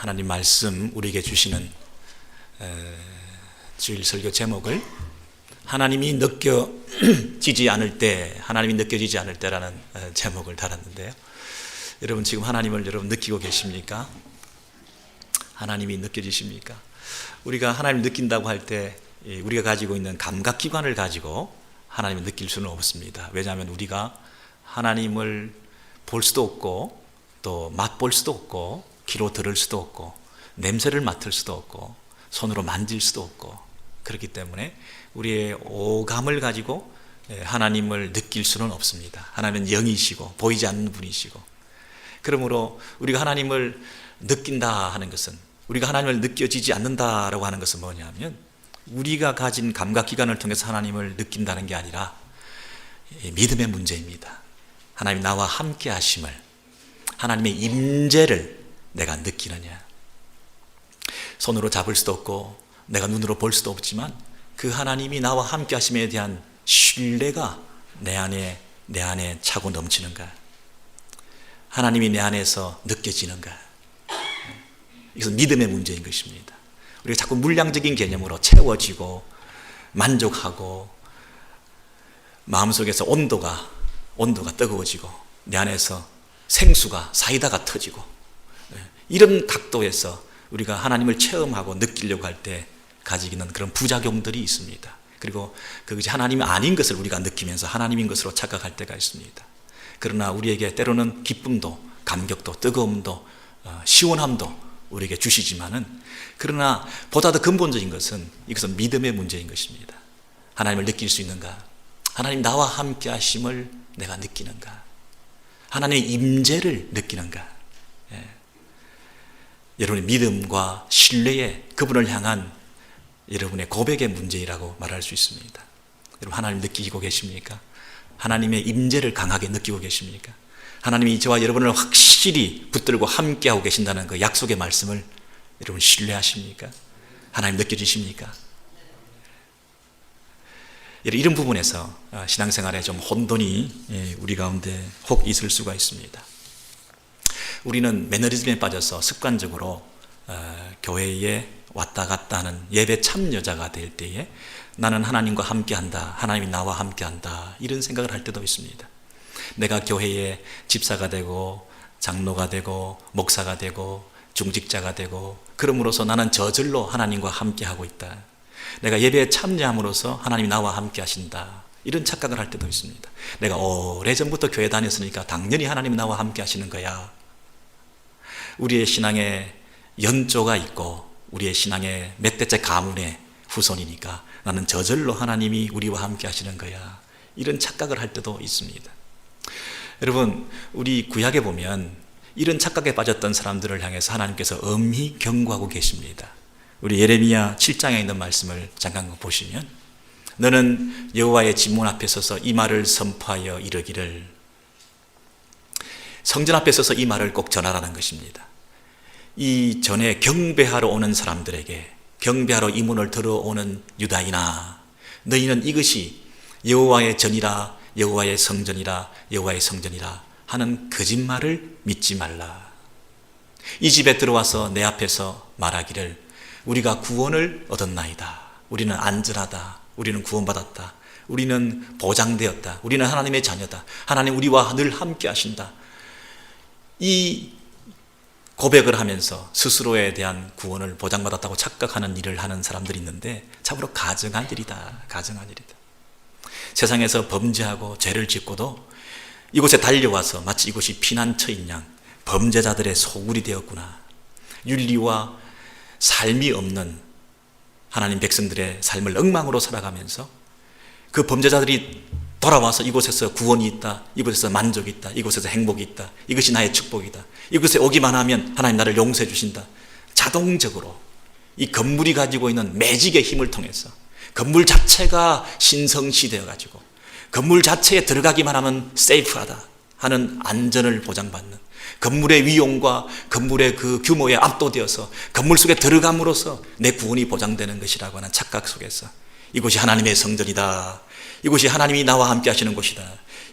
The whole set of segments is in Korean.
하나님 말씀 우리에게 주시는 주일 설교 제목을 하나님이 느껴지지 않을 때, 하나님이 느껴지지 않을 때라는 제목을 달았는데요. 여러분 지금 하나님을 느끼고 계십니까? 하나님이 느껴지십니까? 우리가 하나님을 느낀다고 할 때 우리가 가지고 있는 감각기관을 가지고 하나님을 느낄 수는 없습니다. 왜냐하면 우리가 하나님을 볼 수도 없고 또 맛볼 수도 없고 귀로 들을 수도 없고 냄새를 맡을 수도 없고 손으로 만질 수도 없고 그렇기 때문에 우리의 오감을 가지고 하나님을 느낄 수는 없습니다. 하나님은 영이시고 보이지 않는 분이시고, 그러므로 우리가 하나님을 느낀다 하는 것은, 우리가 하나님을 느껴지지 않는다라고 하는 것은 뭐냐면 우리가 가진 감각기관을 통해서 하나님을 느낀다는 게 아니라 믿음의 문제입니다. 하나님 나와 함께 하심을, 하나님의 임재를 내가 느끼느냐. 손으로 잡을 수도 없고 내가 눈으로 볼 수도 없지만 그 하나님이 나와 함께 하심에 대한 신뢰가 내 안에 차고 넘치는가, 하나님이 내 안에서 느껴지는가. 이것은 믿음의 문제인 것입니다. 우리가 자꾸 물량적인 개념으로 채워지고 만족하고 마음속에서 온도가 뜨거워지고 내 안에서 생수가 사이다가 터지고, 이런 각도에서 우리가 하나님을 체험하고 느끼려고 할 때 가지고 있는 그런 부작용들이 있습니다. 그리고 그것이 하나님이 아닌 것을 우리가 느끼면서 하나님인 것으로 착각할 때가 있습니다. 그러나 우리에게 때로는 기쁨도 감격도 뜨거움도 시원함도 우리에게 주시지만은, 그러나 보다 더 근본적인 것은 이것은 믿음의 문제인 것입니다. 하나님을 느낄 수 있는가? 하나님 나와 함께 하심을 내가 느끼는가? 하나님의 임재를 느끼는가? 여러분의 믿음과 신뢰의, 그분을 향한 여러분의 고백의 문제이라고 말할 수 있습니다. 여러분 하나님 느끼고 계십니까? 하나님의 임재를 강하게 느끼고 계십니까? 하나님이 저와 여러분을 확실히 붙들고 함께하고 계신다는 그 약속의 말씀을 여러분 신뢰하십니까? 하나님 느껴지십니까? 이런 부분에서 신앙생활에 좀 혼돈이 우리 가운데 혹 있을 수가 있습니다. 우리는 매너리즘에 빠져서 습관적으로 교회에 왔다 갔다 하는 예배 참여자가 될 때에 나는 하나님과 함께한다, 하나님이 나와 함께한다, 이런 생각을 할 때도 있습니다. 내가 교회에 집사가 되고 장로가 되고 목사가 되고 중직자가 되고 그럼으로써 나는 저절로 하나님과 함께하고 있다, 내가 예배에 참여함으로써 하나님이 나와 함께 하신다, 이런 착각을 할 때도 있습니다. 내가 오래전부터 교회 다녔으니까 당연히 하나님이 나와 함께 하시는 거야. 우리의 신앙에 연조가 있고 우리의 신앙의 몇 대째 가문의 후손이니까 나는 저절로 하나님이 우리와 함께 하시는 거야, 이런 착각을 할 때도 있습니다. 여러분 우리 구약에 보면 이런 착각에 빠졌던 사람들을 향해서 하나님께서 엄히 경고하고 계십니다. 우리 예레미야 7장에 있는 말씀을 잠깐 보시면, 너는 여호와의 진문 앞에 서서 이 말을 선포하여 이르기를, 성전 앞에 서서 이 말을 꼭 전하라는 것입니다. 이 전에 경배하러 오는 사람들에게, 경배하러 이 문을 들어오는 유다인아, 너희는 이것이 여호와의 전이라, 여호와의 성전이라, 여호와의 성전이라 하는 거짓말을 믿지 말라. 이 집에 들어와서 내 앞에서 말하기를 우리가 구원을 얻었나이다, 우리는 안전하다, 우리는 구원받았다, 우리는 보장되었다, 우리는 하나님의 자녀다, 하나님 우리와 늘 함께 하신다, 이 고백을 하면서 스스로에 대한 구원을 보장받았다고 착각하는 일을 하는 사람들이 있는데 참으로 가증한 일이다. 세상에서 범죄하고 죄를 짓고도 이곳에 달려와서 마치 이곳이 피난처인 양 범죄자들의 소굴이 되었구나, 윤리와 삶이 없는 하나님 백성들의 삶을 엉망으로 살아가면서 그 범죄자들이 돌아와서 이곳에서 구원이 있다, 이곳에서 만족이 있다, 이곳에서 행복이 있다, 이것이 나의 축복이다, 이곳에 오기만 하면 하나님 나를 용서해 주신다, 자동적으로 이 건물이 가지고 있는 매직의 힘을 통해서 건물 자체가 신성시 되어 가지고 건물 자체에 들어가기만 하면 세이프하다 하는 안전을 보장받는, 건물의 위용과 건물의 그 규모에 압도되어서 건물 속에 들어감으로써 내 구원이 보장되는 것이라고 하는 착각 속에서 이곳이 하나님의 성전이다, 이곳이 하나님이 나와 함께 하시는 곳이다,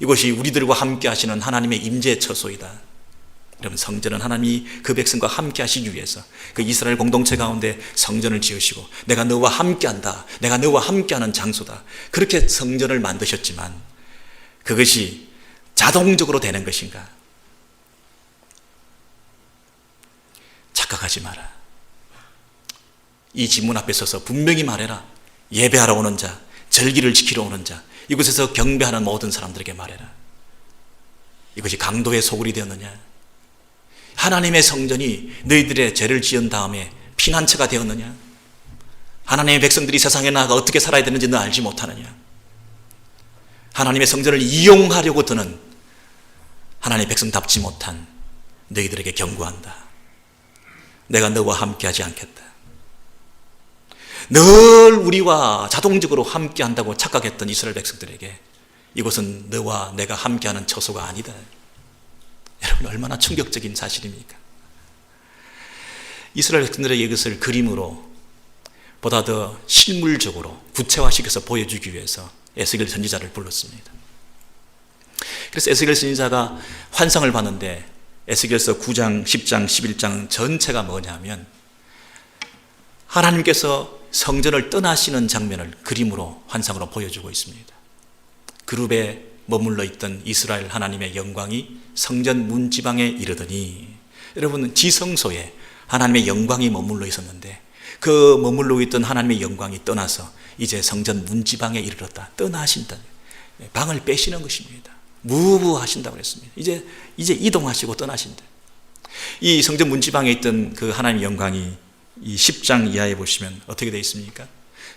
이곳이 우리들과 함께 하시는 하나님의 임재의 처소이다, 여러분, 성전은 하나님이 그 백성과 함께 하시기 위해서 그 이스라엘 공동체 가운데 성전을 지으시고 내가 너와 함께한다, 내가 너와 함께하는 장소다, 그렇게 성전을 만드셨지만 그것이 자동적으로 되는 것인가? 착각하지 마라. 이 지문 앞에 서서 분명히 말해라. 예배하러 오는 자, 절기를 지키러 오는 자, 이곳에서 경배하는 모든 사람들에게 말해라. 이것이 강도의 소굴이 되었느냐? 하나님의 성전이 너희들의 죄를 지은 다음에 피난처가 되었느냐? 하나님의 백성들이 세상에 나가 어떻게 살아야 되는지 너 알지 못하느냐? 하나님의 성전을 이용하려고 드는 하나님의 백성답지 못한 너희들에게 경고한다. 내가 너와 함께하지 않겠다. 늘 우리와 자동적으로 함께한다고 착각했던 이스라엘 백성들에게 이곳은 너와 내가 함께하는 처소가 아니다. 여러분, 얼마나 충격적인 사실입니까? 이스라엘 백성들에게 이것을 그림으로 보다 더 실물적으로 구체화시켜서 보여주기 위해서 에스겔 선지자를 불렀습니다. 그래서 에스겔 선지자가 환상을 봤는데 에스겔서 9장, 10장, 11장 전체가 뭐냐면 하나님께서 성전을 떠나시는 장면을 그림으로 환상으로 보여주고 있습니다. 그룹에 머물러 있던 이스라엘 하나님의 영광이 성전 문지방에 이르더니, 여러분, 지성소에 하나님의 영광이 머물러 있었는데 그 머물러 있던 하나님의 영광이 떠나서 이제 성전 문지방에 이르렀다. 떠나신다. 방을 빼시는 것입니다. 무부하신다고 그랬습니다. 이제 이동하시고 떠나신다. 이 성전 문지방에 있던 그 하나님의 영광이 이 10장 이하에 보시면 어떻게 되어 있습니까?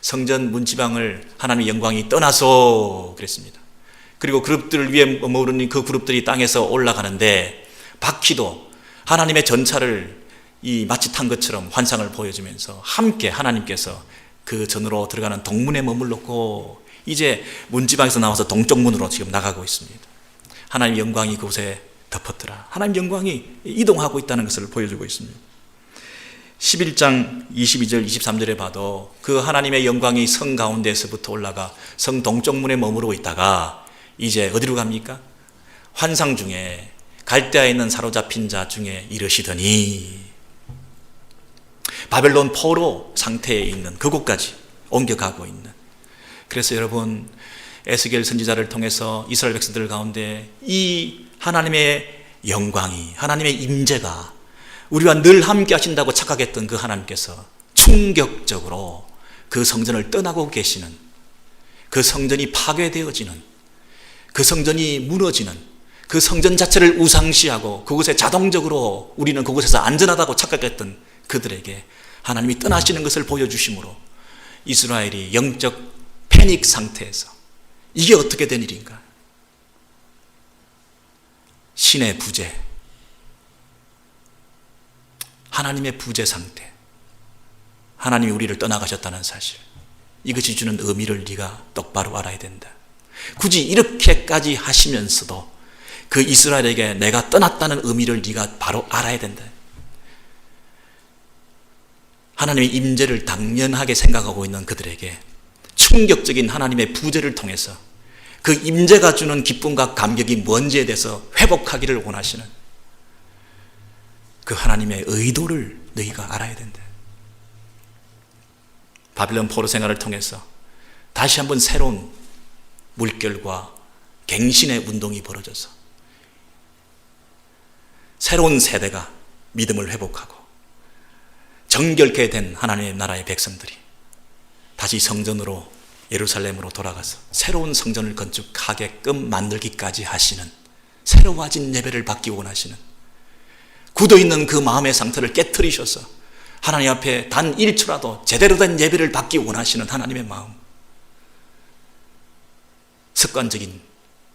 성전 문지방을 하나님의 영광이 떠나서 그랬습니다. 그리고 그룹들 위에 머무르는 그 그룹들이 땅에서 올라가는데 바퀴도 하나님의 전차를 마치 탄 것처럼 환상을 보여주면서 함께 하나님께서 그 전으로 들어가는 동문에 머물렀고 이제 문지방에서 나와서 동쪽 문으로 지금 나가고 있습니다. 하나님의 영광이 그곳에 덮었더라. 하나님의 영광이 이동하고 있다는 것을 보여주고 있습니다. 11장 22절 23절에 봐도 그 하나님의 영광이 성 가운데에서부터 올라가 성 동쪽 문에 머무르고 있다가 이제 어디로 갑니까? 환상 중에 갈대아에 있는 사로잡힌 자 중에 이르시더니 바벨론 포로 상태에 있는 그곳까지 옮겨가고 있는. 그래서 여러분, 에스겔 선지자를 통해서 이스라엘 백성들 가운데 이 하나님의 영광이, 하나님의 임재가 우리와 늘 함께 하신다고 착각했던 그 하나님께서 충격적으로 그 성전을 떠나고 계시는, 그 성전이 파괴되어지는, 그 성전이 무너지는, 그 성전 자체를 우상시하고 그곳에 자동적으로 우리는 그곳에서 안전하다고 착각했던 그들에게 하나님이 떠나시는 것을 보여주심으로 이스라엘이 영적 패닉 상태에서 이게 어떻게 된 일인가? 신의 부재, 하나님의 부재 상태, 하나님이 우리를 떠나가셨다는 사실, 이것이 주는 의미를 네가 똑바로 알아야 된다. 굳이 이렇게까지 하시면서도 그 이스라엘에게 내가 떠났다는 의미를 네가 바로 알아야 된다. 하나님의 임재를 당연하게 생각하고 있는 그들에게 충격적인 하나님의 부재를 통해서 그 임재가 주는 기쁨과 감격이 뭔지에 대해서 회복하기를 원하시는 그 하나님의 의도를 너희가 알아야 된다. 바빌론 포로 생활을 통해서 다시 한번 새로운 물결과 갱신의 운동이 벌어져서 새로운 세대가 믿음을 회복하고 정결케 된 하나님의 나라의 백성들이 다시 성전으로, 예루살렘으로 돌아가서 새로운 성전을 건축하게끔 만들기까지 하시는, 새로워진 예배를 받기 원하시는, 굳어있는 그 마음의 상태를 깨트리셔서 하나님 앞에 단 1초라도 제대로 된 예배를 받기 원하시는 하나님의 마음, 습관적인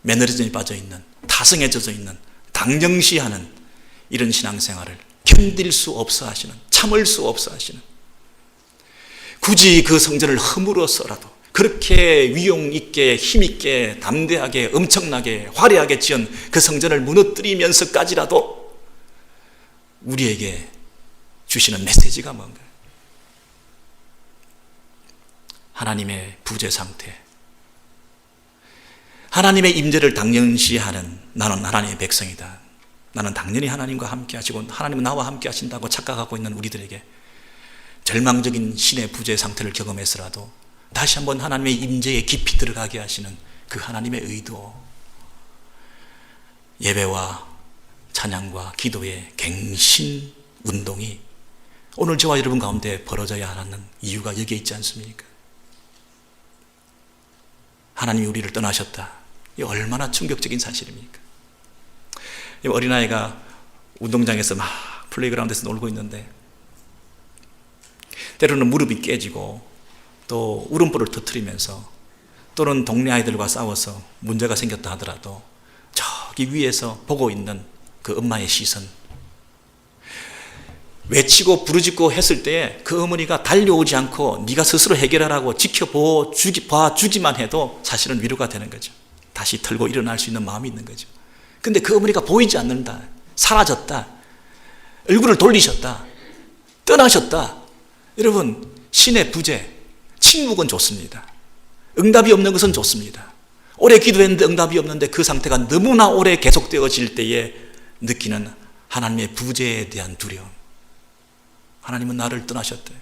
매너리즘에 빠져있는, 타성에 젖어있는, 당정시하는 이런 신앙생활을 견딜 수 없어 하시는, 참을 수 없어 하시는, 굳이 그 성전을 허물어서라도 그렇게 위용 있게, 힘 있게, 담대하게, 엄청나게, 화려하게 지은 그 성전을 무너뜨리면서까지라도 우리에게 주시는 메시지가 뭔가? 하나님의 부재 상태, 하나님의 임재를 당연시하는 나는 하나님의 백성이다. 나는 당연히 하나님과 함께 하시고 하나님은 나와 함께 하신다고 착각하고 있는 우리들에게 절망적인 신의 부재 상태를 경험했으라도 다시 한번 하나님의 임재에 깊이 들어가게 하시는 그 하나님의 의도, 예배와 찬양과 기도의 갱신 운동이 오늘 저와 여러분 가운데 벌어져야 하는 이유가 여기에 있지 않습니까? 하나님이 우리를 떠나셨다. 이 얼마나 충격적인 사실입니까? 어린아이가 운동장에서 막 플레이그라운드에서 놀고 있는데 때로는 무릎이 깨지고 또 울음보를 터뜨리면서 또는 동네 아이들과 싸워서 문제가 생겼다 하더라도 저기 위에서 보고 있는 그 엄마의 시선, 외치고 부르짖고 했을 때에 그 어머니가 달려오지 않고 네가 스스로 해결하라고 봐주기만 해도 사실은 위로가 되는 거죠. 다시 털고 일어날 수 있는 마음이 있는 거죠. 근데 그 어머니가 보이지 않는다, 사라졌다, 얼굴을 돌리셨다, 떠나셨다. 여러분, 신의 부재, 침묵은 좋습니다. 응답이 없는 것은 좋습니다. 오래 기도했는데 응답이 없는데 그 상태가 너무나 오래 계속되어질 때에 느끼는 하나님의 부재에 대한 두려움. 하나님은 나를 떠나셨대요.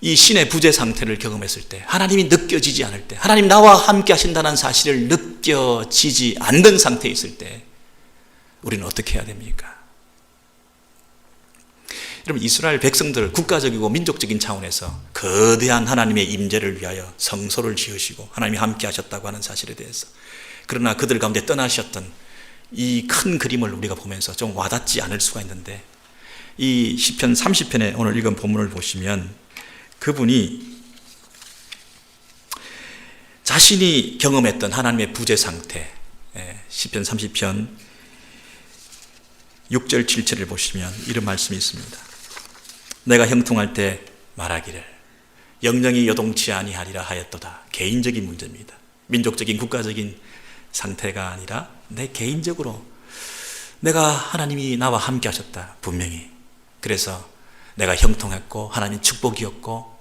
이 신의 부재 상태를 경험했을 때, 하나님이 느껴지지 않을 때, 하나님 나와 함께 하신다는 사실을 느껴지지 않는 상태에 있을 때 우리는 어떻게 해야 됩니까? 여러분, 이스라엘 백성들 국가적이고 민족적인 차원에서 거대한 하나님의 임재를 위하여 성소를 지으시고 하나님이 함께 하셨다고 하는 사실에 대해서, 그러나 그들 가운데 떠나셨던 이 큰 그림을 우리가 보면서 좀 와닿지 않을 수가 있는데, 이 시편 30편에 오늘 읽은 본문을 보시면 그분이 자신이 경험했던 하나님의 부재 상태, 시편 30편 6절 7절을 보시면 이런 말씀이 있습니다. 내가 형통할 때 말하기를 영영이 요동치 아니하리라 하였도다. 개인적인 문제입니다. 민족적인 국가적인 상태가 아니라 내 개인적으로 내가 하나님이 나와 함께 하셨다. 분명히. 그래서 내가 형통했고 하나님 축복이었고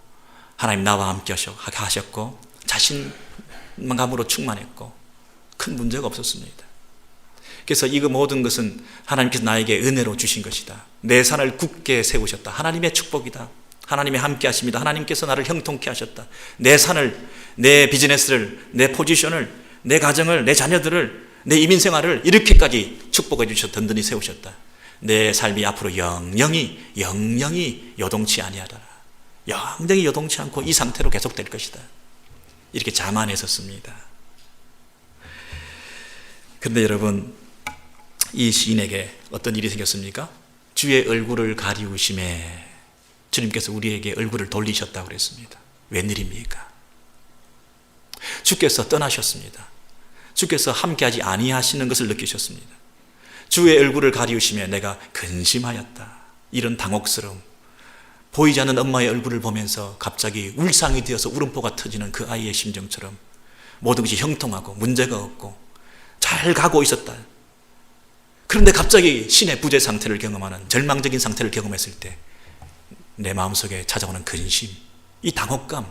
하나님 나와 함께 하셨고 자신감으로 충만했고 큰 문제가 없었습니다. 그래서 이 모든 것은 하나님께서 나에게 은혜로 주신 것이다. 내 산을 굳게 세우셨다. 하나님의 축복이다. 하나님의 함께 하십니다. 하나님께서 나를 형통케 하셨다. 내 산을, 내 비즈니스를, 내 포지션을, 내 가정을, 내 자녀들을, 내 이민생활을 이렇게까지 축복해 주셔서 든든히 세우셨다. 내 삶이 앞으로 영영이 요동치 아니하라. 영영이 요동치 않고 이 상태로 계속될 것이다. 이렇게 자만했었습니다. 그런데 여러분, 이 시인에게 어떤 일이 생겼습니까? 주의 얼굴을 가리우심에 주님께서 우리에게 얼굴을 돌리셨다고 그랬습니다. 웬일입니까? 주께서 떠나셨습니다. 주께서 함께하지 아니하시는 것을 느끼셨습니다. 주의 얼굴을 가리우심에 내가 근심하였다. 이런 당혹스러움, 보이지 않는 엄마의 얼굴을 보면서 갑자기 울상이 되어서 울음보가 터지는 그 아이의 심정처럼 모든 것이 형통하고 문제가 없고 잘 가고 있었다. 그런데 갑자기 신의 부재 상태를 경험하는, 절망적인 상태를 경험했을 때 내 마음속에 찾아오는 근심, 이 당혹감,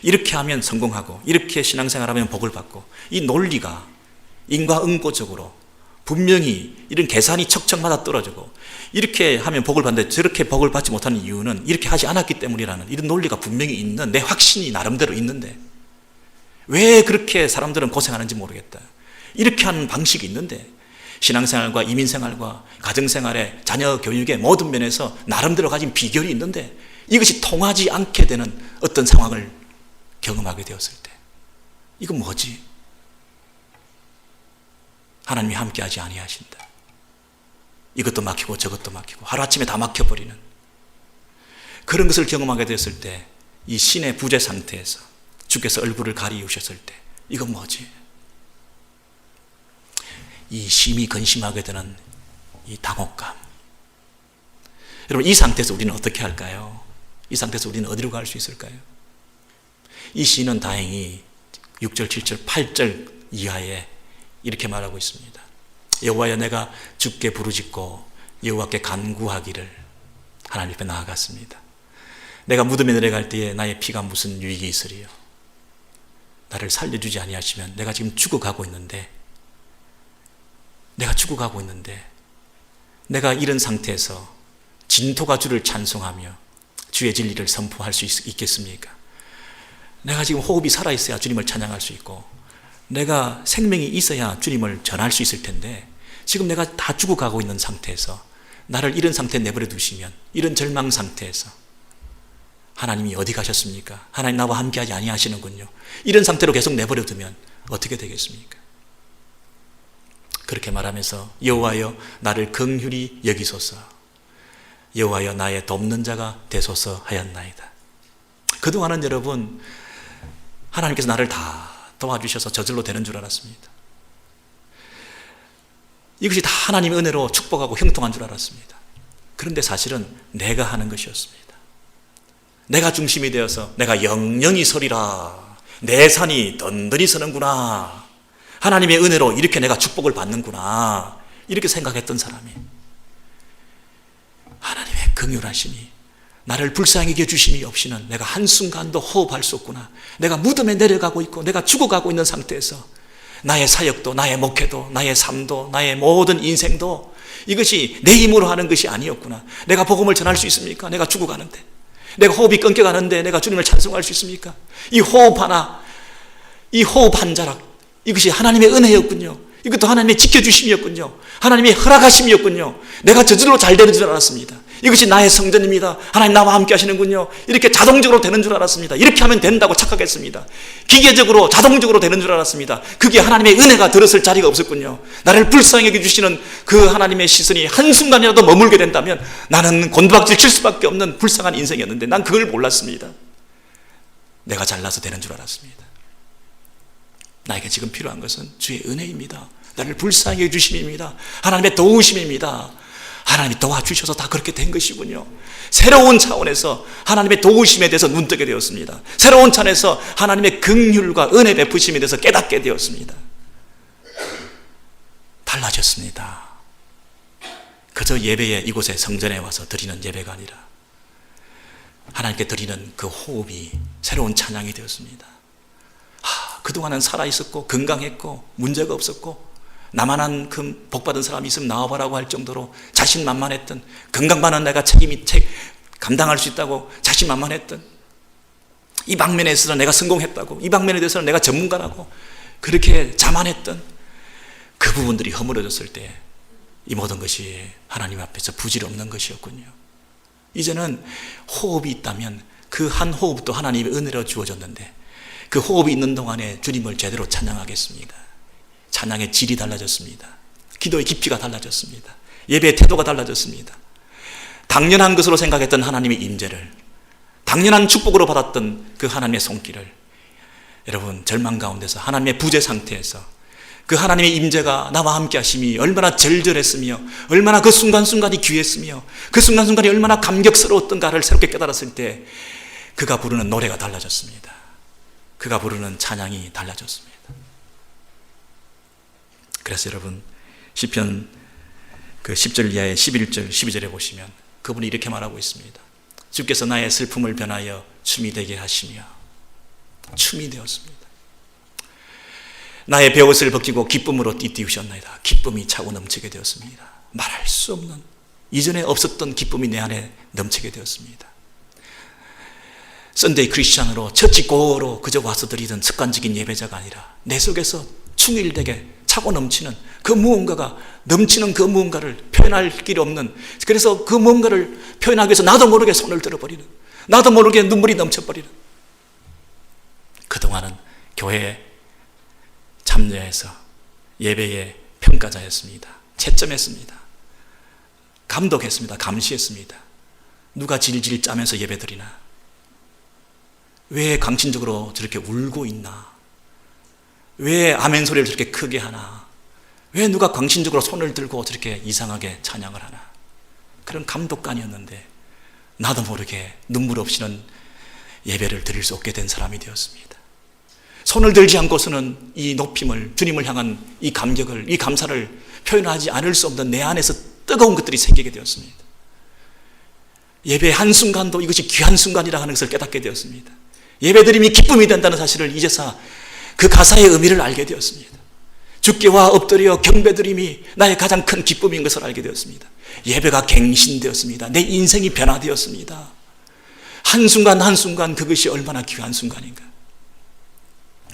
이렇게 하면 성공하고 이렇게 신앙생활하면 복을 받고, 이 논리가 인과응보적으로 분명히 이런 계산이 척척 맞아 떨어지고 이렇게 하면 복을 받는데 저렇게 복을 받지 못하는 이유는 이렇게 하지 않았기 때문이라는 이런 논리가 분명히 있는, 내 확신이 나름대로 있는데 왜 그렇게 사람들은 고생하는지 모르겠다. 이렇게 하는 방식이 있는데 신앙생활과 이민생활과 가정생활에 자녀 교육의 모든 면에서 나름대로 가진 비결이 있는데 이것이 통하지 않게 되는 어떤 상황을 경험하게 되었을 때 이건 뭐지? 하나님이 함께하지 아니하신다. 이것도 막히고 저것도 막히고 하루아침에 다 막혀버리는 그런 것을 경험하게 되었을 때, 이 신의 부재 상태에서 주께서 얼굴을 가리우셨을 때 이건 뭐지? 이 심히 근심하게 되는 이 당혹감. 여러분, 이 상태에서 우리는 어떻게 할까요? 이 상태에서 우리는 어디로 갈 수 있을까요? 이 시는 다행히 6절, 7절, 8절 이하에 이렇게 말하고 있습니다. 여호와여, 내가 주께 부르짖고 여호와께 간구하기를 하나님 앞에 나아갔습니다. 내가 무덤에 내려갈 때에 나의 피가 무슨 유익이 있으리요? 나를 살려주지 아니하시면 내가 지금 죽어가고 있는데 내가 죽어가고 있는데 내가 이런 상태에서 진토가 주를 찬송하며 주의 진리를 선포할 수 있겠습니까? 내가 지금 호흡이 살아있어야 주님을 찬양할 수 있고 내가 생명이 있어야 주님을 전할 수 있을 텐데 지금 내가 다 죽어가고 있는 상태에서 나를 이런 상태에 내버려 두시면, 이런 절망 상태에서 하나님이 어디 가셨습니까? 하나님 나와 함께하지 아니하시는군요. 이런 상태로 계속 내버려 두면 어떻게 되겠습니까? 그렇게 말하면서 여호와여 나를 긍휼히 여기소서, 여호와여 나의 돕는 자가 되소서 하였나이다. 그동안은 여러분 하나님께서 나를 다 도와주셔서 저절로 되는 줄 알았습니다. 이것이 다 하나님의 은혜로 축복하고 형통한 줄 알았습니다. 그런데 사실은 내가 하는 것이었습니다. 내가 중심이 되어서 내가 영영이 서리라, 내 산이 든든히 서는구나, 하나님의 은혜로 이렇게 내가 축복을 받는구나, 이렇게 생각했던 사람이 하나님의 긍휼하심이, 나를 불쌍히 여겨주심이 없이는 내가 한순간도 호흡할 수 없구나, 내가 무덤에 내려가고 있고 내가 죽어가고 있는 상태에서 나의 사역도 나의 목회도 나의 삶도 나의 모든 인생도 이것이 내 힘으로 하는 것이 아니었구나. 내가 복음을 전할 수 있습니까? 내가 죽어가는데, 내가 호흡이 끊겨가는데 내가 주님을 찬송할 수 있습니까? 이 호흡 하나, 이 호흡 한 자락, 이것이 하나님의 은혜였군요. 이것도 하나님의 지켜주심이었군요. 하나님의 허락하심이었군요. 내가 저절로 잘 되는 줄 알았습니다. 이것이 나의 성전입니다. 하나님 나와 함께 하시는군요. 이렇게 자동적으로 되는 줄 알았습니다. 이렇게 하면 된다고 착각했습니다. 기계적으로 자동적으로 되는 줄 알았습니다. 그게 하나님의 은혜가 들었을 자리가 없었군요. 나를 불쌍히 여겨주시는 그 하나님의 시선이 한순간이라도 머물게 된다면 나는 곤두박질 칠 수밖에 없는 불쌍한 인생이었는데 난 그걸 몰랐습니다. 내가 잘나서 되는 줄 알았습니다. 나에게 지금 필요한 것은 주의 은혜입니다. 나를 불쌍히 여겨주심입니다. 하나님의 도우심입니다. 하나님이 도와주셔서 다 그렇게 된 것이군요. 새로운 차원에서 하나님의 도우심에 대해서 눈뜨게 되었습니다. 새로운 차원에서 하나님의 긍휼과 은혜 베푸심에 대해서 깨닫게 되었습니다. 달라졌습니다. 그저 예배에 이곳에 성전에 와서 드리는 예배가 아니라 하나님께 드리는 그 호흡이 새로운 찬양이 되었습니다. 그동안은 살아있었고 건강했고 문제가 없었고 나만한 그 복받은 사람이 있으면 나와보라고 할 정도로 자신만만했던, 건강만한 내가 감당할 수 있다고 자신만만했던, 이 방면에 있어서 내가 성공했다고, 이 방면에 대해서는 내가 전문가라고 그렇게 자만했던 그 부분들이 허물어졌을 때 이 모든 것이 하나님 앞에서 부질없는 것이었군요. 이제는 호흡이 있다면 그 한 호흡도 하나님의 은혜로 주어졌는데 그 호흡이 있는 동안에 주님을 제대로 찬양하겠습니다. 찬양의 질이 달라졌습니다. 기도의 깊이가 달라졌습니다. 예배의 태도가 달라졌습니다. 당연한 것으로 생각했던 하나님의 임재를, 당연한 축복으로 받았던 그 하나님의 손길을 여러분 절망 가운데서 하나님의 부재 상태에서 그 하나님의 임재가 나와 함께 하심이 얼마나 절절했으며 얼마나 그 순간순간이 귀했으며 그 순간순간이 얼마나 감격스러웠던가를 새롭게 깨달았을 때 그가 부르는 노래가 달라졌습니다. 그가 부르는 찬양이 달라졌습니다. 그래서 여러분 시편 그 10절 이하의 11절 12절에 보시면 그분이 이렇게 말하고 있습니다. 주께서 나의 슬픔을 변하여 춤이 되게 하시며, 춤이 되었습니다. 나의 베옷을 벗기고 기쁨으로 띠띠우셨나이다. 기쁨이 차고 넘치게 되었습니다. 말할 수 없는, 이전에 없었던 기쁨이 내 안에 넘치게 되었습니다. 썬데이 크리스찬으로 처치고로 그저 와서 드리던 습관적인 예배자가 아니라 내 속에서 충일되게 차고 넘치는 그 무언가가, 넘치는 그 무언가를 표현할 길이 없는, 그래서 그 무언가를 표현하기 위해서 나도 모르게 손을 들어버리는, 나도 모르게 눈물이 넘쳐버리는, 그동안은 교회에 참여해서 예배의 평가자였습니다. 채점했습니다. 감독했습니다. 감시했습니다. 누가 질질 짜면서 예배드리나, 왜 강신적으로 저렇게 울고 있나, 왜 아멘 소리를 저렇게 크게 하나, 왜 누가 광신적으로 손을 들고 저렇게 이상하게 찬양을 하나, 그런 감독관이었는데 나도 모르게 눈물 없이는 예배를 드릴 수 없게 된 사람이 되었습니다. 손을 들지 않고서는 이 높임을, 주님을 향한 이 감격을, 이 감사를 표현하지 않을 수 없는 내 안에서 뜨거운 것들이 생기게 되었습니다. 예배의 한순간도 이것이 귀한 순간이라 하는 것을 깨닫게 되었습니다. 예배드림이 기쁨이 된다는 사실을 이제서 그 가사의 의미를 알게 되었습니다. 주께와 엎드려 경배드림이 나의 가장 큰 기쁨인 것을 알게 되었습니다. 예배가 갱신되었습니다. 내 인생이 변화되었습니다. 한순간 한순간 그것이 얼마나 귀한 순간인가.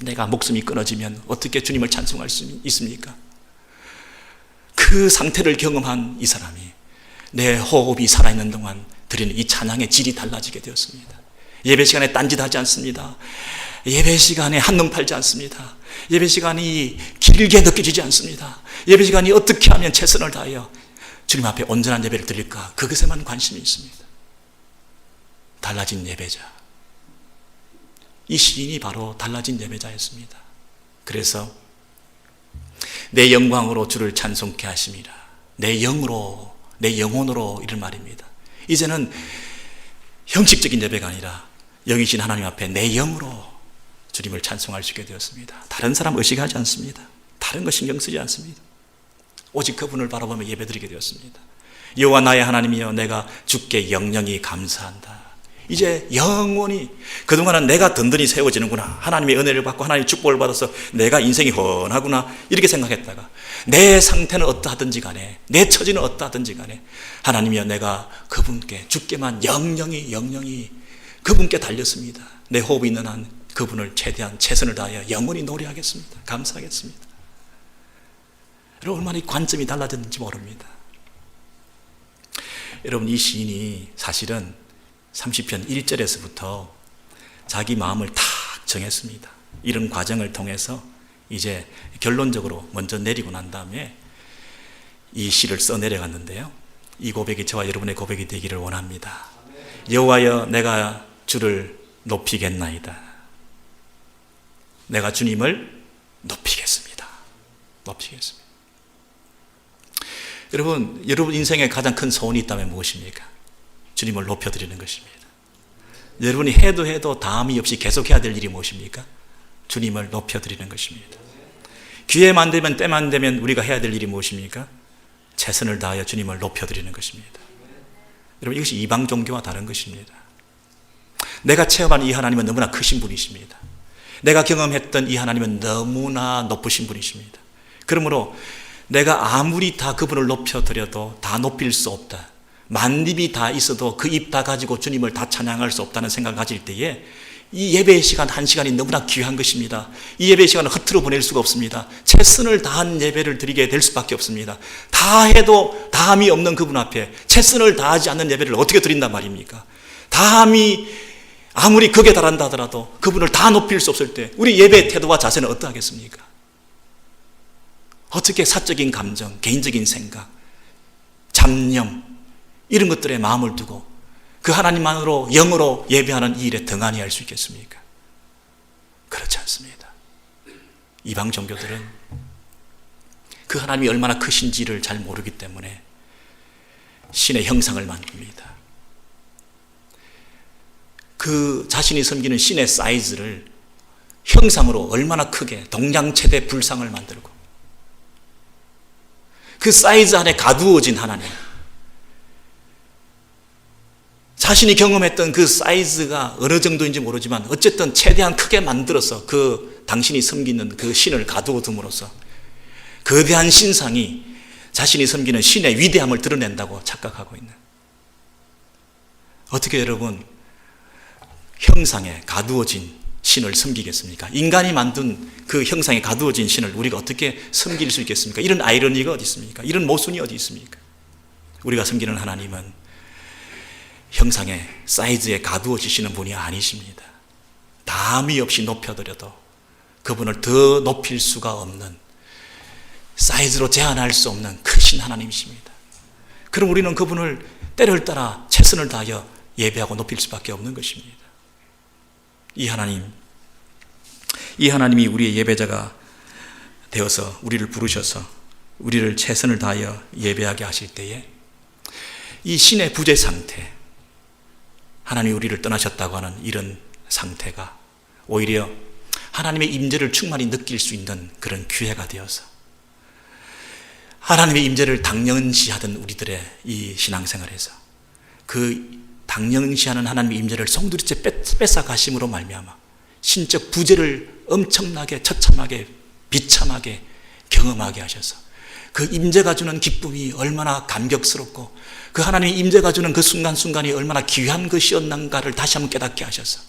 내가 목숨이 끊어지면 어떻게 주님을 찬송할 수 있습니까? 그 상태를 경험한 이 사람이 내 호흡이 살아있는 동안 드리는 이 찬양의 질이 달라지게 되었습니다. 예배 시간에 딴짓하지 않습니다. 예배 시간에 한눈 팔지 않습니다. 예배 시간이 길게 느껴지지 않습니다. 예배 시간이 어떻게 하면 최선을 다하여 주님 앞에 온전한 예배를 드릴까, 그것에만 관심이 있습니다. 달라진 예배자. 이 시인이 바로 달라진 예배자였습니다. 그래서 내 영광으로 주를 찬송케 하심이라. 내 영으로, 내 영혼으로, 이런 말입니다. 이제는 형식적인 예배가 아니라 영이신 하나님 앞에 내 영으로 주님을 찬송할 수 있게 되었습니다. 다른 사람 의식하지 않습니다. 다른 거 신경 쓰지 않습니다. 오직 그분을 바라보며 예배드리게 되었습니다. 여호와 나의 하나님이여, 내가 주께 영영이 감사한다. 이제 영원히, 그동안은 내가 든든히 세워지는구나, 하나님의 은혜를 받고 하나님의 축복을 받아서 내가 인생이 훤하구나, 이렇게 생각했다가 내 상태는 어떠하든지 간에, 내 처지는 어떠하든지 간에 하나님이여, 내가 그분께, 주께만 영영이 그분께 달렸습니다. 내 호흡이 있는 한 그분을 최대한 최선을 다하여 영원히 노래하겠습니다. 감사하겠습니다. 여러분, 얼마나 이 관점이 달라졌는지 모릅니다. 여러분, 이 시인이 사실은 30편 1절에서부터 자기 마음을 탁 정했습니다. 이런 과정을 통해서 이제 결론적으로 먼저 내리고 난 다음에 이 시를 써 내려갔는데요. 이 고백이 저와 여러분의 고백이 되기를 원합니다. 여호와여, 내가 주를 높이겠나이다. 내가 주님을 높이겠습니다. 높이겠습니다. 여러분 인생에 가장 큰 소원이 있다면 무엇입니까? 주님을 높여드리는 것입니다. 여러분이 해도 다함이 없이 계속해야 될 일이 무엇입니까? 주님을 높여드리는 것입니다. 기회만 되면, 때만 되면 우리가 해야 될 일이 무엇입니까? 최선을 다하여 주님을 높여드리는 것입니다. 여러분, 이것이 이방 종교와 다른 것입니다. 내가 체험한 이 하나님은 너무나 크신 분이십니다. 내가 경험했던 이 하나님은 너무나 높으신 분이십니다. 그러므로 내가 아무리 다 그분을 높여드려도 다 높일 수 없다, 만입이 다 있어도 그 입 다 가지고 주님을 다 찬양할 수 없다는 생각을 가질 때에 이 예배의 시간 한 시간이 너무나 귀한 것입니다. 이 예배의 시간을 허투루 보낼 수가 없습니다. 최선을 다한 예배를 드리게 될 수밖에 없습니다. 다 해도 다함이 없는 그분 앞에 최선을 다하지 않는 예배를 어떻게 드린단 말입니까? 다함이 아무리 극에 달한다 하더라도 그분을 다 높일 수 없을 때 우리 예배의 태도와 자세는 어떠하겠습니까? 어떻게 사적인 감정, 개인적인 생각, 잡념, 이런 것들에 마음을 두고 그 하나님만으로, 영으로 예배하는 이 일에 등한히 할 수 있겠습니까? 그렇지 않습니다. 이방 종교들은 그 하나님이 얼마나 크신지를 잘 모르기 때문에 신의 형상을 만듭니다. 그 자신이 섬기는 신의 사이즈를 형상으로 얼마나 크게 동양최대 불상을 만들고 그 사이즈 안에 가두어진 하나님, 자신이 경험했던 그 사이즈가 어느 정도인지 모르지만 어쨌든 최대한 크게 만들어서 그 당신이 섬기는 그 신을 가두어 둠으로써 거대한 신상이 자신이 섬기는 신의 위대함을 드러낸다고 착각하고 있는, 어떻게 여러분 형상에 가두어진 신을 섬기겠습니까? 인간이 만든 그 형상에 가두어진 신을 우리가 어떻게 섬길 수 있겠습니까? 이런 아이러니가 어디 있습니까? 이런 모순이 어디 있습니까? 우리가 섬기는 하나님은 형상의 사이즈에 가두어지시는 분이 아니십니다. 담이 없이 높여드려도 그분을 더 높일 수가 없는, 사이즈로 제한할 수 없는 크신 하나님이십니다. 그럼 우리는 그분을 때를 따라 최선을 다하여 예배하고 높일 수밖에 없는 것입니다. 이 하나님이 우리의 예배자가 되어서 우리를 부르셔서 우리를 최선을 다하여 예배하게 하실 때에 이 신의 부재 상태, 하나님이 우리를 떠나셨다고 하는 이런 상태가 오히려 하나님의 임재를 충만히 느낄 수 있는 그런 기회가 되어서 하나님의 임재를 당연시하던 우리들의 이 신앙생활에서 그 당연시하는 하나님의 임재를 송두리째 뺏어가심으로 말미암아 신적 부재를 엄청나게 처참하게 비참하게 경험하게 하셔서 그 임재가 주는 기쁨이 얼마나 감격스럽고 그 하나님의 임재가 주는 그 순간순간이 얼마나 귀한 것이었는가를 다시 한번 깨닫게 하셔서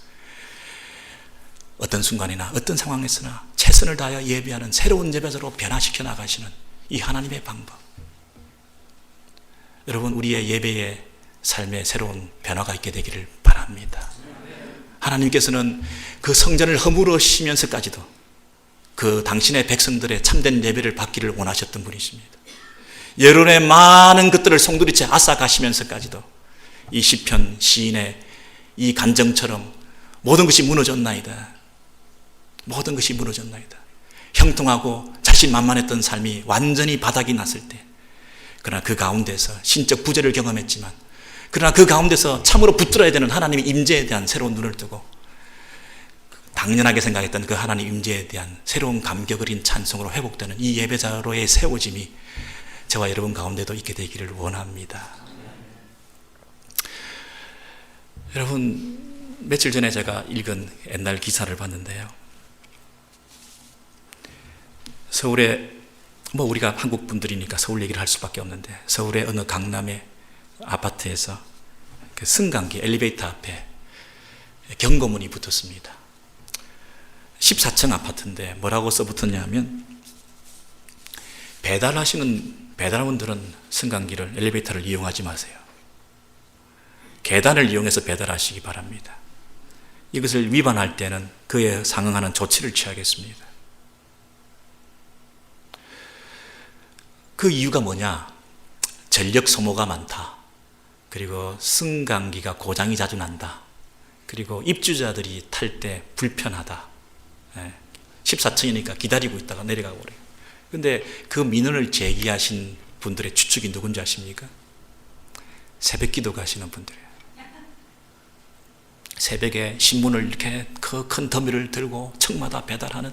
어떤 순간이나 어떤 상황에서나 최선을 다하여 예배하는 새로운 예배자로 변화시켜 나가시는 이 하나님의 방법. 여러분, 우리의 예배의 삶에 새로운 변화가 있게 되기를 바랍니다. 하나님께서는 그 성전을 허물으시면서까지도 그 당신의 백성들의 참된 예배를 받기를 원하셨던 분이십니다. 여론의 많은 것들을 송두리째 앗아가시면서까지도 이 시편 시인의 이 간정처럼 모든 것이 무너졌나이다. 모든 것이 무너졌나이다. 형통하고 자신만만했던 삶이 완전히 바닥이 났을 때, 그러나 그 가운데서 신적 부재를 경험했지만, 그러나 그 가운데서 참으로 붙들어야 되는 하나님의 임재에 대한 새로운 눈을 뜨고 당연하게 생각했던 그 하나님 임재에 대한 새로운 감격 어린 찬송으로 회복되는 이 예배자로의 세워짐이 저와 여러분 가운데도 있게 되기를 원합니다. 여러분, 며칠 전에 제가 읽은 옛날 기사를 봤는데요. 서울에, 우리가 한국 분들이니까 서울 얘기를 할 수밖에 없는데, 서울의 어느 강남의 아파트에서 그 승강기 엘리베이터 앞에 경고문이 붙었습니다. 14층 아파트인데 뭐라고 써붙었냐 하면, 배달하시는 배달원들은 승강기를, 엘리베이터를 이용하지 마세요. 계단을 이용해서 배달하시기 바랍니다. 이것을 위반할 때는 그에 상응하는 조치를 취하겠습니다. 그 이유가 뭐냐? 전력 소모가 많다. 그리고 승강기가 고장이 자주 난다. 그리고 입주자들이 탈 때 불편하다. 14층이니까 기다리고 있다가 내려가고 그래요. 근데 그 민원을 제기하신 분들의 추측이 누군지 아십니까? 새벽 기도 가시는 분들이에요. 새벽에 신문을 이렇게 그 큰 더미를 들고 층마다 배달하는,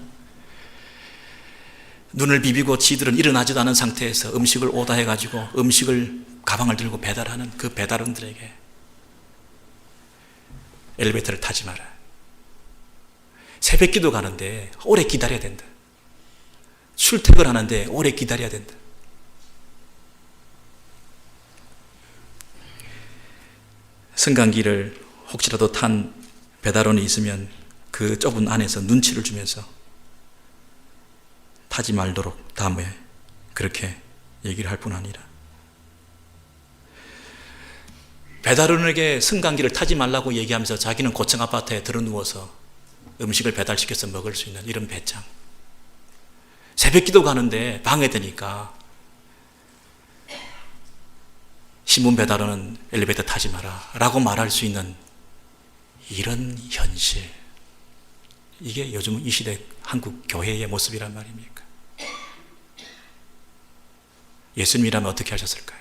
눈을 비비고 지들은 일어나지도 않은 상태에서 음식을 오다해가지고 음식을 가방을 들고 배달하는 그 배달원들에게 엘리베이터를 타지 마라. 새벽 기도 가는데 오래 기다려야 된다. 출퇴근하는데 오래 기다려야 된다. 승강기를 혹시라도 탄 배달원이 있으면 그 좁은 안에서 눈치를 주면서 타지 말도록 다음에 그렇게 얘기를 할 뿐 아니라, 배달원에게 승강기를 타지 말라고 얘기하면서 자기는 고층 아파트에 들어누워서 음식을 배달시켜서 먹을 수 있는 이런 배짱. 새벽 기도 가는데 방해되니까 신문 배달원은 엘리베이터 타지 마라 라고 말할 수 있는 이런 현실. 이게 요즘 이 시대 한국 교회의 모습이란 말입니까? 예수님이라면 어떻게 하셨을까요?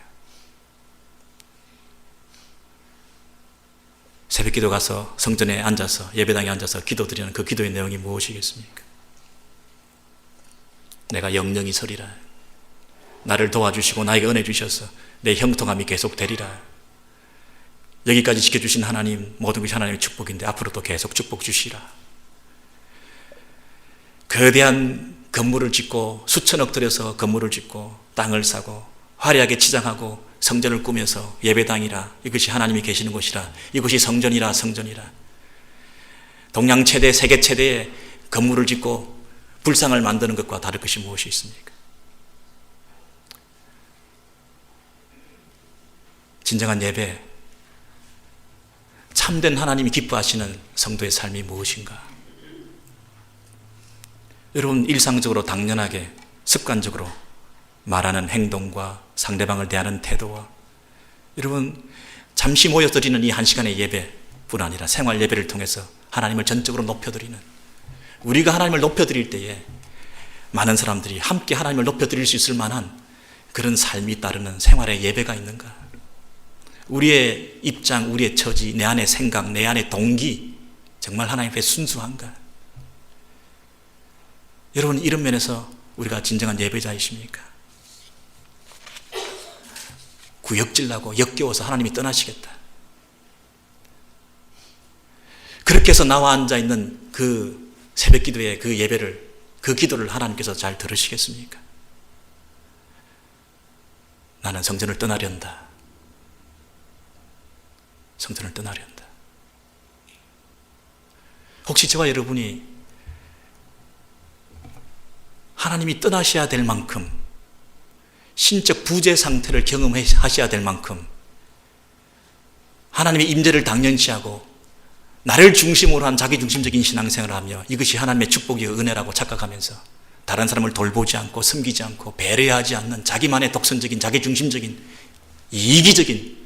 새벽 기도 가서 성전에 앉아서, 예배당에 앉아서 기도드리는 그 기도의 내용이 무엇이겠습니까? 내가 영영이 서리라. 나를 도와주시고 나에게 은혜 주셔서 내 형통함이 계속되리라. 여기까지 지켜주신 하나님, 모든 것이 하나님의 축복인데 앞으로도 계속 축복 주시라. 거대한 건물을 짓고 수천억 들여서 건물을 짓고 땅을 사고 화려하게 치장하고 성전을 꾸며서 예배당이라, 이것이 하나님이 계시는 곳이라, 이곳이 성전이라, 성전이라, 동양 최대, 세계 최대의 건물을 짓고 불상을 만드는 것과 다를 것이 무엇이 있습니까? 진정한 예배, 참된 하나님이 기뻐하시는 성도의 삶이 무엇인가? 여러분, 일상적으로 당연하게 습관적으로 말하는 행동과 상대방을 대하는 태도와, 여러분 잠시 모여드리는 이 한 시간의 예배뿐 아니라 생활 예배를 통해서 하나님을 전적으로 높여드리는, 우리가 하나님을 높여드릴 때에 많은 사람들이 함께 하나님을 높여드릴 수 있을 만한 그런 삶이 따르는 생활의 예배가 있는가? 우리의 입장, 우리의 처지, 내 안의 생각, 내 안의 동기 정말 하나님 앞에 순수한가? 여러분, 이런 면에서 우리가 진정한 예배자이십니까? 구역질나고 역겨워서 하나님이 떠나시겠다, 그렇게 해서 나와 앉아있는 그 새벽 기도의 그 예배를, 그 기도를 하나님께서 잘 들으시겠습니까? 나는 성전을 떠나련다. 성전을 떠나련다. 혹시 저와 여러분이 하나님이 떠나셔야 될 만큼 신적 부재 상태를 경험하셔야 될 만큼 하나님의 임재를 당연시하고 나를 중심으로 한 자기중심적인 신앙생활을 하며 이것이 하나님의 축복이요 은혜라고 착각하면서 다른 사람을 돌보지 않고 섬기지 않고 배려하지 않는 자기만의 독선적인 자기중심적인 이기적인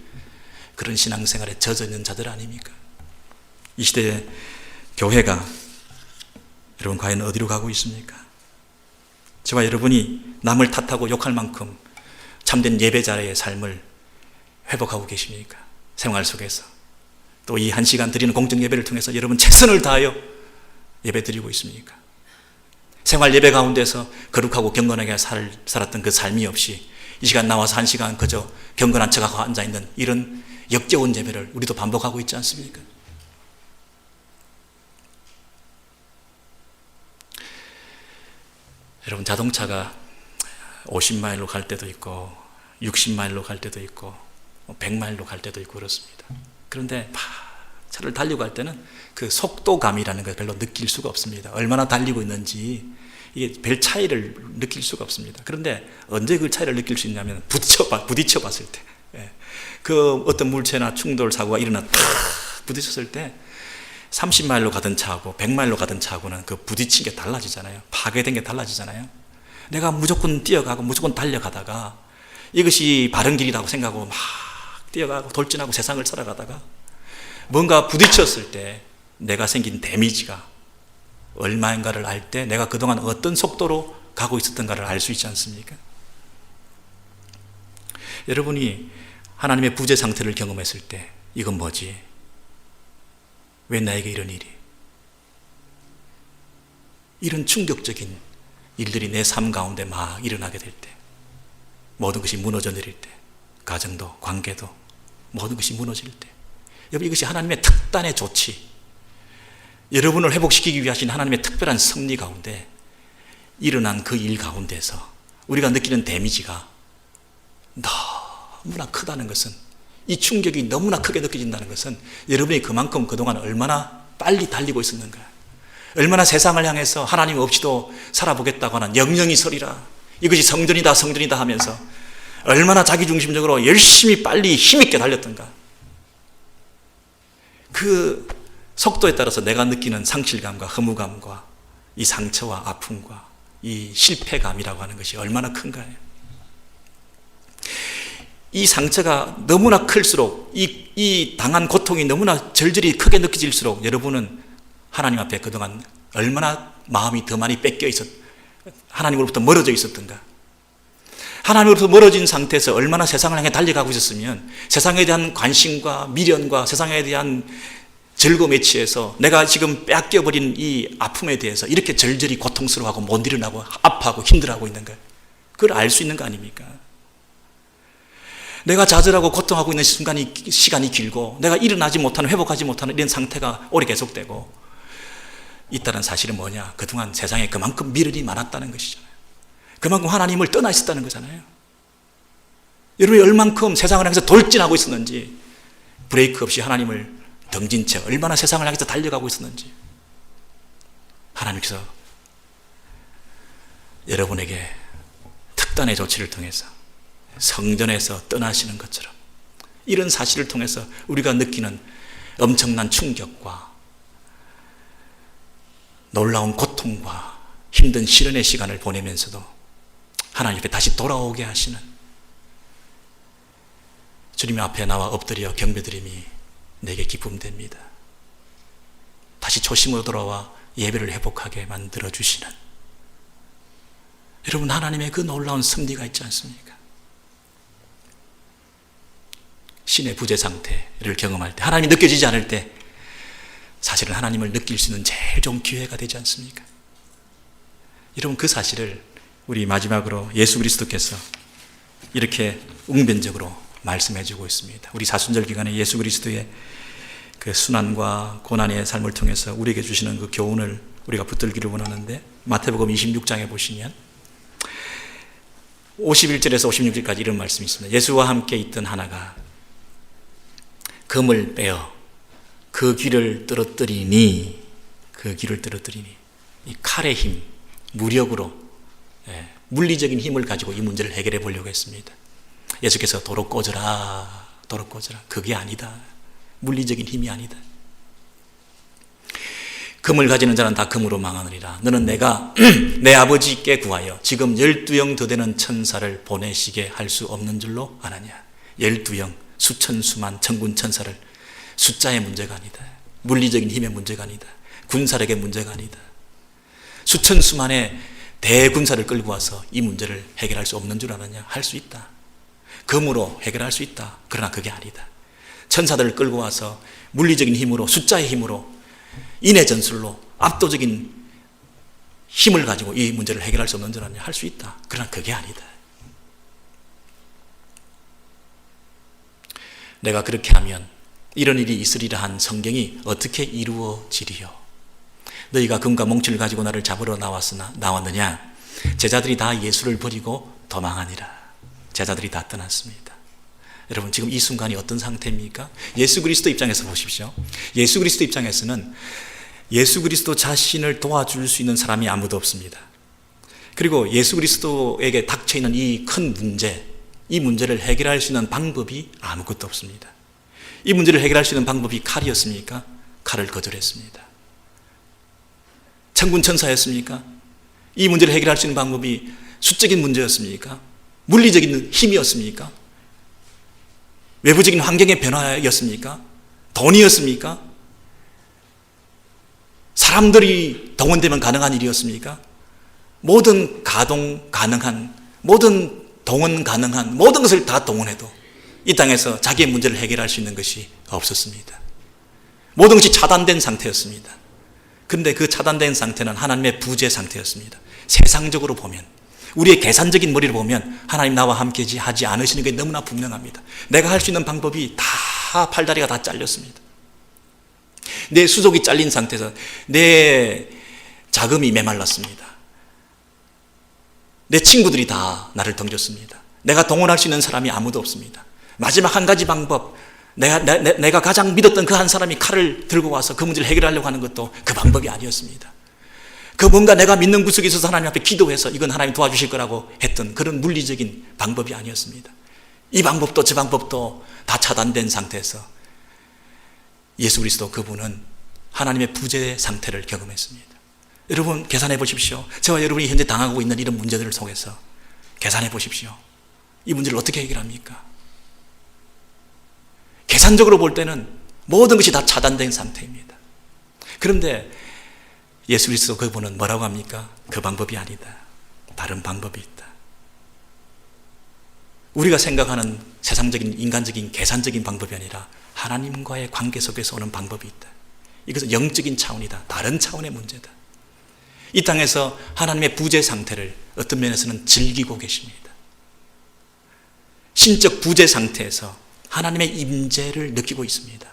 그런 신앙생활에 젖어 있는 자들 아닙니까? 이 시대의 교회가 여러분 과연 어디로 가고 있습니까? 저와 여러분이 남을 탓하고 욕할 만큼 참된 예배자의 삶을 회복하고 계십니까? 생활 속에서 또 이 1시간 드리는 공적 예배를 통해서 여러분 최선을 다하여 예배 드리고 있습니까? 생활 예배 가운데서 거룩하고 경건하게 살았던 그 삶이 없이 이 시간 나와서 1시간 그저 경건한 척하고 앉아있는 이런 역겨운 예배를 우리도 반복하고 있지 않습니까? 여러분 자동차가 50마일로 갈 때도 있고 60마일로 갈 때도 있고 100마일로 갈 때도 있고 그렇습니다. 그런데 차를 달리고 할 때는 그 속도감이라는 걸 별로 느낄 수가 없습니다. 얼마나 달리고 있는지 이게 별 차이를 느낄 수가 없습니다. 그런데 언제 그 차이를 느낄 수 있냐면 부딪혀 봤을 때, 그 어떤 물체나 충돌 사고가 일어나 탁 부딪혔을 때 30마일로 가던 차하고 100마일로 가던 차하고는 그 부딪힌 게 달라지잖아요. 파괴된 게 달라지잖아요. 내가 무조건 뛰어가고 무조건 달려가다가 이것이 바른 길이라고 생각하고 막 뛰어가고 돌진하고 세상을 살아가다가 뭔가 부딪혔을 때 내가 생긴 데미지가 얼마인가를 알 때 내가 그동안 어떤 속도로 가고 있었던가를 알 수 있지 않습니까? 여러분이 하나님의 부재 상태를 경험했을 때 이건 뭐지? 왜 나에게 이런 일이? 이런 충격적인 일들이 내 삶 가운데 막 일어나게 될 때, 모든 것이 무너져 내릴 때, 가정도 관계도 모든 것이 무너질 때, 여러분 이것이 하나님의 특단의 조치, 여러분을 회복시키기 위하신 하나님의 특별한 섭리 가운데 일어난 그 일 가운데서 우리가 느끼는 데미지가 너무나 크다는 것은, 이 충격이 너무나 크게 느껴진다는 것은 여러분이 그만큼 그동안 얼마나 빨리 달리고 있었는가, 얼마나 세상을 향해서 하나님 없이도 살아보겠다고 하는 영영이 서리라, 이것이 성전이다 성전이다 하면서 얼마나 자기중심적으로 열심히 빨리 힘있게 달렸던가. 그 속도에 따라서 내가 느끼는 상실감과 허무감과 이 상처와 아픔과 이 실패감이라고 하는 것이 얼마나 큰가요? 이 상처가 너무나 클수록, 이 당한 고통이 너무나 절절히 크게 느껴질수록 여러분은 하나님 앞에 그동안 얼마나 마음이 더 많이 뺏겨 하나님으로부터 멀어져 있었던가. 하나님으로부터 멀어진 상태에서 얼마나 세상을 향해 달려가고 있었으면 세상에 대한 관심과 미련과 세상에 대한 즐거움에 취해서 내가 지금 뺏겨버린 이 아픔에 대해서 이렇게 절절히 고통스러워하고 못 일어나고 아파하고 힘들어하고 있는 거예요. 그걸 알 수 있는 거 아닙니까? 내가 좌절하고 고통하고 있는 시간이 길고 내가 일어나지 못하는, 회복하지 못하는 이런 상태가 오래 계속되고 있다는 사실은 뭐냐? 그동안 세상에 그만큼 미련이 많았다는 것이잖아요. 그만큼 하나님을 떠나 있었다는 거잖아요. 여러분이 얼만큼 세상을 향해서 돌진하고 있었는지, 브레이크 없이 하나님을 던진 채 얼마나 세상을 향해서 달려가고 있었는지 하나님께서 여러분에게 특단의 조치를 통해서 성전에서 떠나시는 것처럼 이런 사실을 통해서 우리가 느끼는 엄청난 충격과 놀라운 고통과 힘든 시련의 시간을 보내면서도 하나님 앞에 다시 돌아오게 하시는, 주님 앞에 나와 엎드려 경배드림이 내게 기쁨됩니다. 다시 초심으로 돌아와 예배를 회복하게 만들어주시는, 여러분 하나님의 그 놀라운 섭리가 있지 않습니까? 신의 부재 상태를 경험할 때, 하나님이 느껴지지 않을 때 사실은 하나님을 느낄 수 있는 제일 좋은 기회가 되지 않습니까? 여러분 그 사실을 우리 마지막으로 예수 그리스도께서 이렇게 웅변적으로 말씀해 주고 있습니다. 우리 사순절 기간에 예수 그리스도의 그 순환과 고난의 삶을 통해서 우리에게 주시는 그 교훈을 우리가 붙들기를 원하는데, 마태복음 26장에 보시면 51절에서 56절까지 이런 말씀이 있습니다. 예수와 함께 있던 하나가 금을 빼어 그 귀를 떨어뜨리니 이 칼의 힘, 무력으로, 물리적인 힘을 가지고 이 문제를 해결해 보려고 했습니다. 예수께서 도로 꽂으라. 그게 아니다. 물리적인 힘이 아니다. 금을 가지는 자는 다 금으로 망하느니라. 너는 내가 내 아버지께 구하여 지금 12영 더 되는 천사를 보내시게 할 수 없는 줄로 아느냐. 12영, 수천 수만 천군 천사를, 숫자의 문제가 아니다. 물리적인 힘의 문제가 아니다. 군사력의 문제가 아니다. 수천 수만의 대군사를 끌고 와서 이 문제를 해결할 수 없는 줄 아느냐. 할 수 있다. 금으로 해결할 수 있다. 그러나 그게 아니다. 천사들을 끌고 와서 물리적인 힘으로, 숫자의 힘으로, 인의 전술로 압도적인 힘을 가지고 이 문제를 해결할 수 없는 줄 아느냐. 할 수 있다. 그러나 그게 아니다. 내가 그렇게 하면 이런 일이 있으리라 한 성경이 어떻게 이루어지리요? 너희가 금과 몽치를 가지고 나를 잡으러 나왔느냐? 제자들이 다 예수를 버리고 도망하니라. 제자들이 다 떠났습니다. 여러분, 지금 이 순간이 어떤 상태입니까? 예수 그리스도 입장에서 보십시오. 예수 그리스도 입장에서는 예수 그리스도 자신을 도와줄 수 있는 사람이 아무도 없습니다. 그리고 예수 그리스도에게 닥쳐있는 이 큰 문제, 이 문제를 해결할 수 있는 방법이 아무것도 없습니다. 이 문제를 해결할 수 있는 방법이 칼이었습니까? 칼을 거절했습니다. 천군 천사였습니까? 이 문제를 해결할 수 있는 방법이 수적인 문제였습니까? 물리적인 힘이었습니까? 외부적인 환경의 변화였습니까? 돈이었습니까? 사람들이 동원되면 가능한 일이었습니까? 모든 가동 가능한, 모든 동원 가능한 모든 것을 다 동원해도 이 땅에서 자기의 문제를 해결할 수 있는 것이 없었습니다. 모든 것이 차단된 상태였습니다. 그런데 그 차단된 상태는 하나님의 부재 상태였습니다. 세상적으로 보면, 우리의 계산적인 머리를 보면 하나님 나와 함께 하지 않으시는 게 너무나 분명합니다. 내가 할 수 있는 방법이 다 팔다리가 다 잘렸습니다. 내 수족이 잘린 상태에서 내 자금이 메말랐습니다. 내 친구들이 다 나를 던졌습니다. 내가 동원할 수 있는 사람이 아무도 없습니다. 마지막 한 가지 방법, 내가 가장 믿었던 그 한 사람이 칼을 들고 와서 그 문제를 해결하려고 하는 것도 그 방법이 아니었습니다. 그 뭔가 내가 믿는 구석에 있어서 하나님 앞에 기도해서 이건 하나님 도와주실 거라고 했던 그런 물리적인 방법이 아니었습니다. 이 방법도 저 방법도 다 차단된 상태에서 예수 그리스도 그분은 하나님의 부재 상태를 경험했습니다. 여러분 계산해 보십시오. 저와 여러분이 현재 당하고 있는 이런 문제들을 속에서 계산해 보십시오. 이 문제를 어떻게 해결합니까? 계산적으로 볼 때는 모든 것이 다 차단된 상태입니다. 그런데 예수 그리스도 그분은 뭐라고 합니까? 그 방법이 아니다. 다른 방법이 있다. 우리가 생각하는 세상적인 인간적인 계산적인 방법이 아니라 하나님과의 관계 속에서 오는 방법이 있다. 이것은 영적인 차원이다. 다른 차원의 문제다. 이 땅에서 하나님의 부재 상태를 어떤 면에서는 즐기고 계십니다. 신적 부재 상태에서 하나님의 임재를 느끼고 있습니다.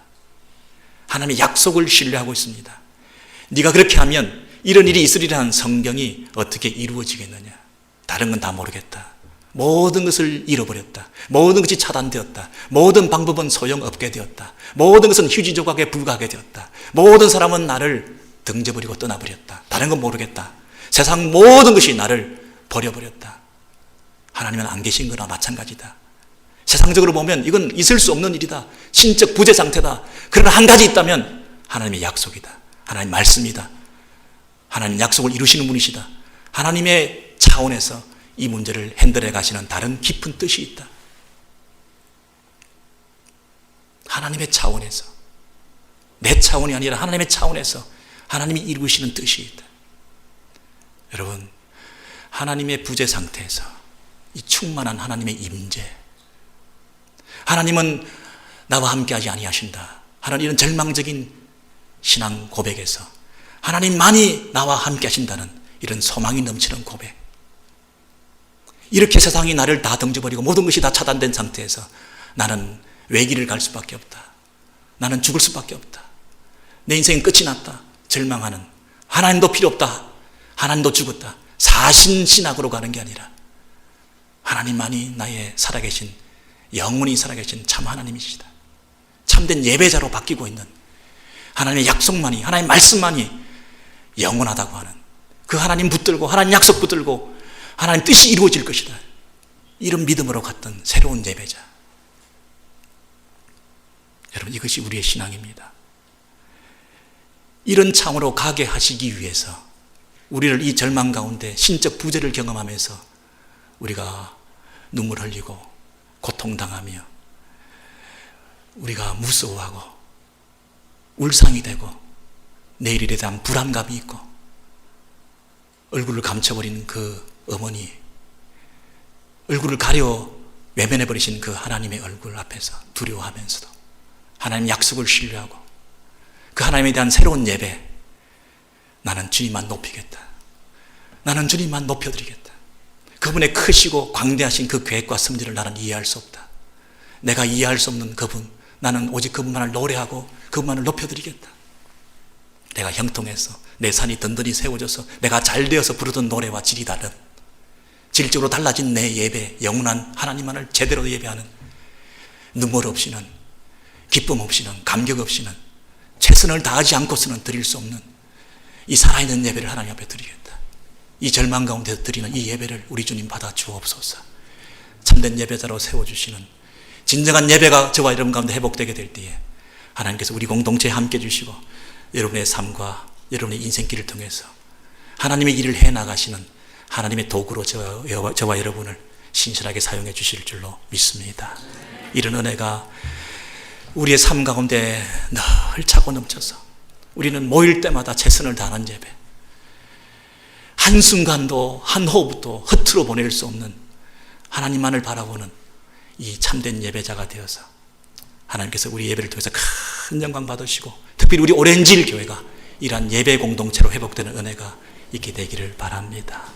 하나님의 약속을 신뢰하고 있습니다. 네가 그렇게 하면 이런 일이 있으리라는 성경이 어떻게 이루어지겠느냐? 다른 건 다 모르겠다. 모든 것을 잃어버렸다. 모든 것이 차단되었다. 모든 방법은 소용없게 되었다. 모든 것은 휴지 조각에 불과하게 되었다. 모든 사람은 나를 던져버리고 떠나버렸다. 다른 건 모르겠다. 세상 모든 것이 나를 버려버렸다. 하나님은 안 계신 거나 마찬가지다. 세상적으로 보면 이건 있을 수 없는 일이다. 신적 부재 상태다. 그러나 한 가지 있다면 하나님의 약속이다. 하나님 말씀이다. 하나님 약속을 이루시는 분이시다. 하나님의 차원에서 이 문제를 핸들해 가시는 다른 깊은 뜻이 있다. 하나님의 차원에서, 내 차원이 아니라 하나님의 차원에서 하나님이 이루시는 뜻이 있다. 여러분, 하나님의 부재 상태에서 이 충만한 하나님의 임재, 하나님은 나와 함께하지 아니하신다 하는 이런 절망적인 신앙 고백에서 하나님만이 나와 함께하신다는 이런 소망이 넘치는 고백, 이렇게 세상이 나를 다 던져버리고 모든 것이 다 차단된 상태에서 나는 외길을 갈 수밖에 없다. 나는 죽을 수밖에 없다. 내 인생은 끝이 났다. 절망하는, 하나님도 필요 없다. 하나님도 죽었다. 사신신학으로 가는 게 아니라 하나님만이 나의 살아계신, 영원히 살아계신 참 하나님이시다. 참된 예배자로 바뀌고 있는 하나님의 약속만이, 하나님의 말씀만이 영원하다고 하는, 그 하나님 붙들고 하나님 약속 붙들고 하나님 뜻이 이루어질 것이다, 이런 믿음으로 갔던 새로운 예배자. 여러분, 이것이 우리의 신앙입니다. 이런 창으로 가게 하시기 위해서 우리를 이 절망 가운데 신적 부재를 경험하면서 우리가 눈물 흘리고 고통당하며 우리가 무서워하고 울상이 되고 내일에 대한 불안감이 있고 얼굴을 감춰버린 그 어머니, 얼굴을 가려 외면해버리신 그 하나님의 얼굴 앞에서 두려워하면서도 하나님의 약속을 신뢰하고 그 하나님에 대한 새로운 예배, 나는 주님만 높이겠다, 나는 주님만 높여드리겠다, 그분의 크시고 광대하신 그 계획과 섭리를 나는 이해할 수 없다, 내가 이해할 수 없는 그분, 나는 오직 그분만을 노래하고 그분만을 높여드리겠다, 내가 형통해서 내 산이 든든히 세워져서 내가 잘 되어서 부르던 노래와 질이 다른, 질적으로 달라진 내 예배, 영원한 하나님만을 제대로 예배하는, 눈물 없이는, 기쁨 없이는, 감격 없이는, 최선을 다하지 않고서는 드릴 수 없는 이 살아있는 예배를 하나님 앞에 드리겠다. 이 절망 가운데서 드리는 이 예배를 우리 주님 받아 주옵소서. 참된 예배자로 세워주시는 진정한 예배가 저와 여러분 가운데 회복되게 될 때에 하나님께서 우리 공동체에 함께 해주시고 여러분의 삶과 여러분의 인생길을 통해서 하나님의 일을 해나가시는 하나님의 도구로 저와 여러분을 신실하게 사용해 주실 줄로 믿습니다. 이런 은혜가 우리의 삶 가운데 늘 차고 넘쳐서 우리는 모일 때마다 최선을 다하는 예배, 한순간도 한 호흡도 허투루 보낼 수 없는 하나님만을 바라보는 이 참된 예배자가 되어서 하나님께서 우리 예배를 통해서 큰 영광 받으시고 특별히 우리 오렌지힐 교회가 이러한 예배 공동체로 회복되는 은혜가 있게 되기를 바랍니다.